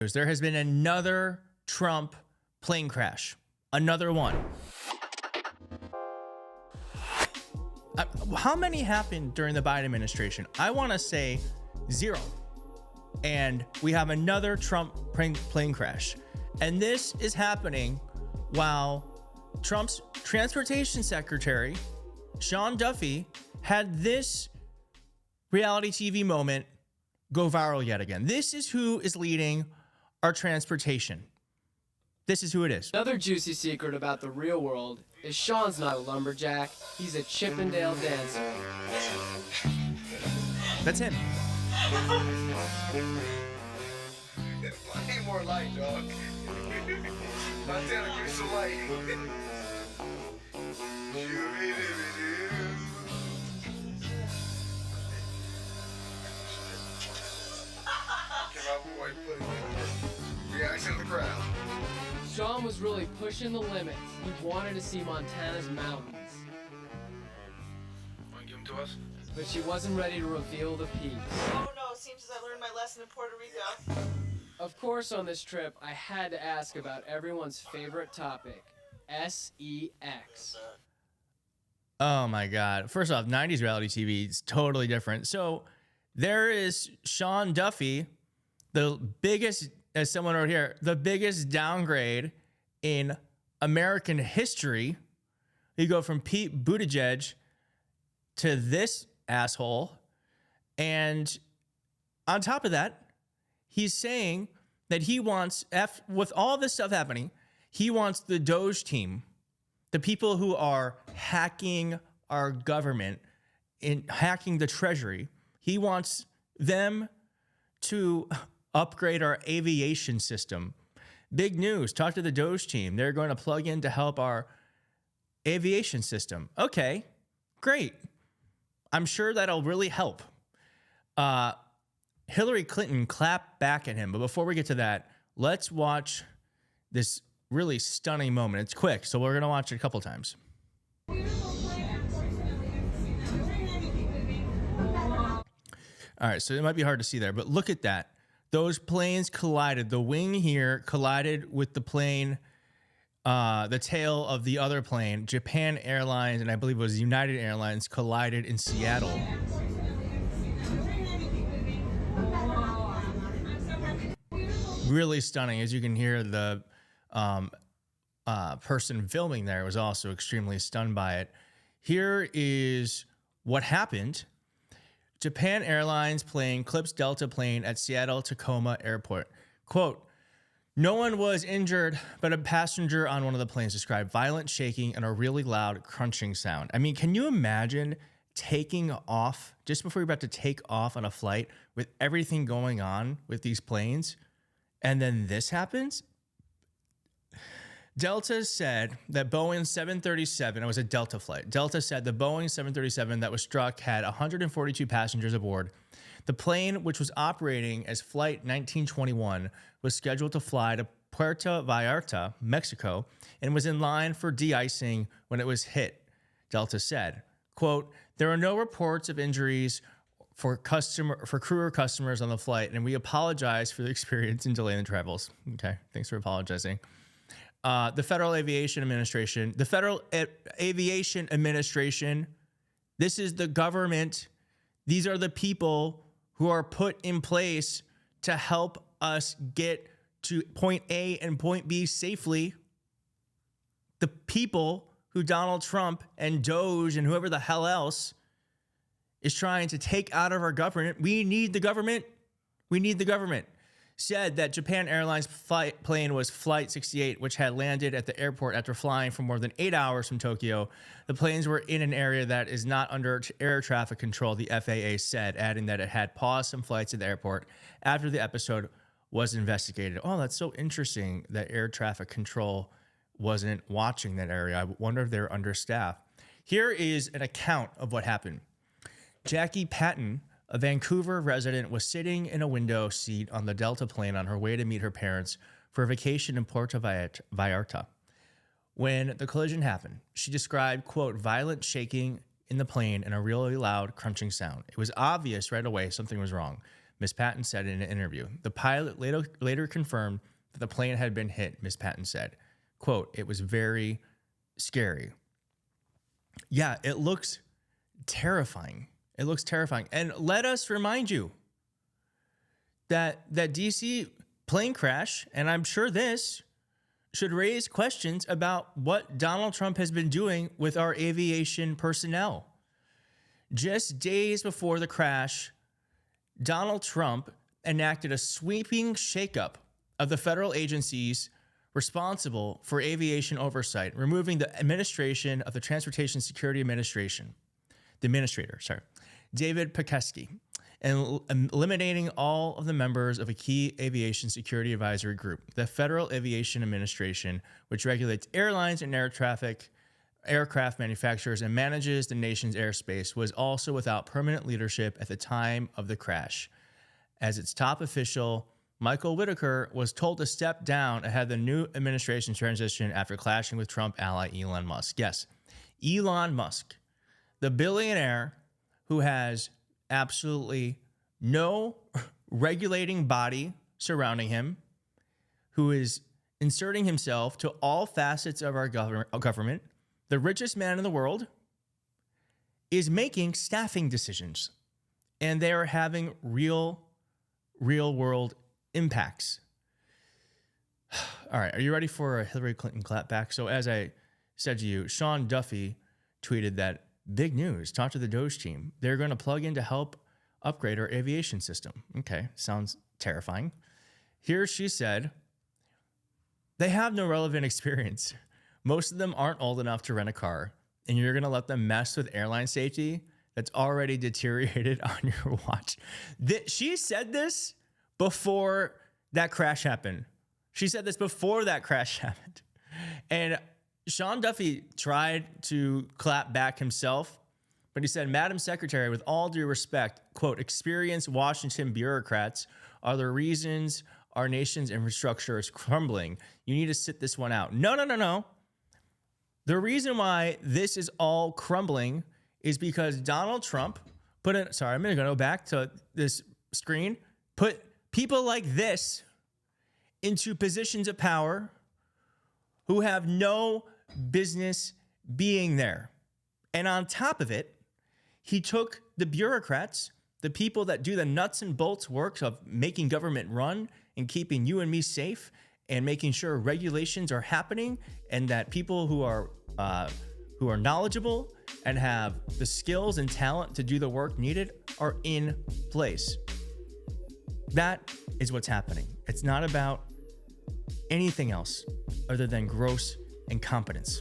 There has been another Trump plane crash. Another one. How many happened during the Biden administration? I want to say 0. And we have another Trump plane crash. And this is happening while Trump's transportation secretary, Sean Duffy, had this reality TV moment go viral yet again. This is who is leading our transportation. This is who it is. Another juicy secret about the real world is Sean's not a lumberjack. He's a Chippendale dancer. That's him. I need more light, dog. Montana, give me some light. Reaction of the crowd. Sean was really pushing the limits. He wanted to see Montana's mountains. Want to give them to us? But she wasn't ready to reveal the peaks. Oh no, seems as I learned my lesson in Puerto Rico. Of course, on this trip, I had to ask about everyone's favorite topic, SEX. Oh my God. First off, 90s reality TV is totally different. So there is Sean Duffy, the biggest, as someone wrote here, the biggest downgrade in American history. You go from Pete Buttigieg to this asshole. And on top of that, he's saying that he wants, with all this stuff happening, he wants the Doge team, the people who are hacking our government, hacking the treasury. He wants them to upgrade our aviation system. Big news. Talk to the Doge team. They're going to plug in to help our aviation system. Okay, great. I'm sure that'll really help. Hillary Clinton clapped back at him. But before we get to that, let's watch this really stunning moment. It's quick, so we're going to watch it a couple times. All right, so it might be hard to see there, but look at that. Those planes collided. The wing here collided with the plane, the tail of the other plane. Japan Airlines, and I believe it was United Airlines, collided in Seattle. Really stunning. As you can hear, the person filming there was also extremely stunned by it. Here is what happened. Japan Airlines plane clips Delta plane at Seattle Tacoma Airport. Quote, "No one was injured, but a passenger on one of the planes described violent shaking and a really loud crunching sound." I mean, can you imagine taking off just before you're about to take off on a flight with everything going on with these planes? And then this happens? Delta said that Boeing 737, it was a Delta flight. Delta said the Boeing 737 that was struck had 142 passengers aboard. The plane, which was operating as Flight 1921, was scheduled to fly to Puerto Vallarta, Mexico, and was in line for de-icing when it was hit, Delta said. Quote, "There are no reports of injuries for crew or customers on the flight, and we apologize for the experience in delaying the travels." Okay, thanks for apologizing. The Federal Aviation Administration, this is the government. These are the people who are put in place to help us get to point A and point B safely. The people who Donald Trump and Doge and whoever the hell else is trying to take out of our government. We need the government. We need the government. Said that Japan Airlines plane was Flight 68, which had landed at the airport after flying for more than 8 hours from Tokyo. The planes were in an area that is not under air traffic control, the FAA said, adding that it had paused some flights at the airport after the episode was investigated. Oh, that's so interesting that air traffic control wasn't watching that area. I wonder if they're understaffed. Here is an account of what happened. Jackie Patton, a Vancouver resident, was sitting in a window seat on the Delta plane on her way to meet her parents for a vacation in Puerto Vallarta. When the collision happened, she described, quote, "violent shaking in the plane and a really loud crunching sound. It was obvious right away something was wrong. Ms. Patton said in an interview. The pilot later confirmed that the plane had been hit, Ms. Patton said. Quote, "It was very scary." Yeah, it looks terrifying. It looks terrifying. And let us remind you that DC plane crash, and I'm sure this should raise questions about what Donald Trump has been doing with our aviation personnel. Just days before the crash, Donald Trump enacted a sweeping shakeup of the federal agencies responsible for aviation oversight, removing the administration of the Transportation Security Administration, the administrator, David Pekeski, and eliminating all of the members of a key aviation security advisory group. The Federal Aviation Administration, which regulates airlines and aircraft manufacturers and manages the nation's airspace, was also without permanent leadership at the time of the crash. As its top official, Michael Whitaker was told to step down ahead of the new administration transition after clashing with Trump ally Elon Musk. Yes, Elon Musk, the billionaire who has absolutely no regulating body surrounding him, who is inserting himself to all facets of our government, the richest man in the world, is making staffing decisions. And they are having real world impacts. All right, are you ready for a Hillary Clinton clapback? So as I said to you, Sean Duffy tweeted that big news, talk to the Doge team. They're going to plug in to help upgrade our aviation system. Okay, sounds terrifying. Here she said, they have no relevant experience. Most of them aren't old enough to rent a car, and you're going to let them mess with airline safety that's already deteriorated on your watch. She said this before that crash happened. She said this before that crash happened. And Sean Duffy tried to clap back himself, but he said, Madam Secretary, with all due respect, quote, experienced Washington bureaucrats are the reasons our nation's infrastructure is crumbling. You need to sit this one out. No. The reason why this is all crumbling is because Donald Trump I'm going to go back to this screen, put people like this into positions of power who have no business being there. And on top of it, he took the bureaucrats, the people that do the nuts and bolts work of making government run and keeping you and me safe and making sure regulations are happening and that people who are knowledgeable and have the skills and talent to do the work needed are in place. That is what's happening. It's not about anything else other than gross incompetence.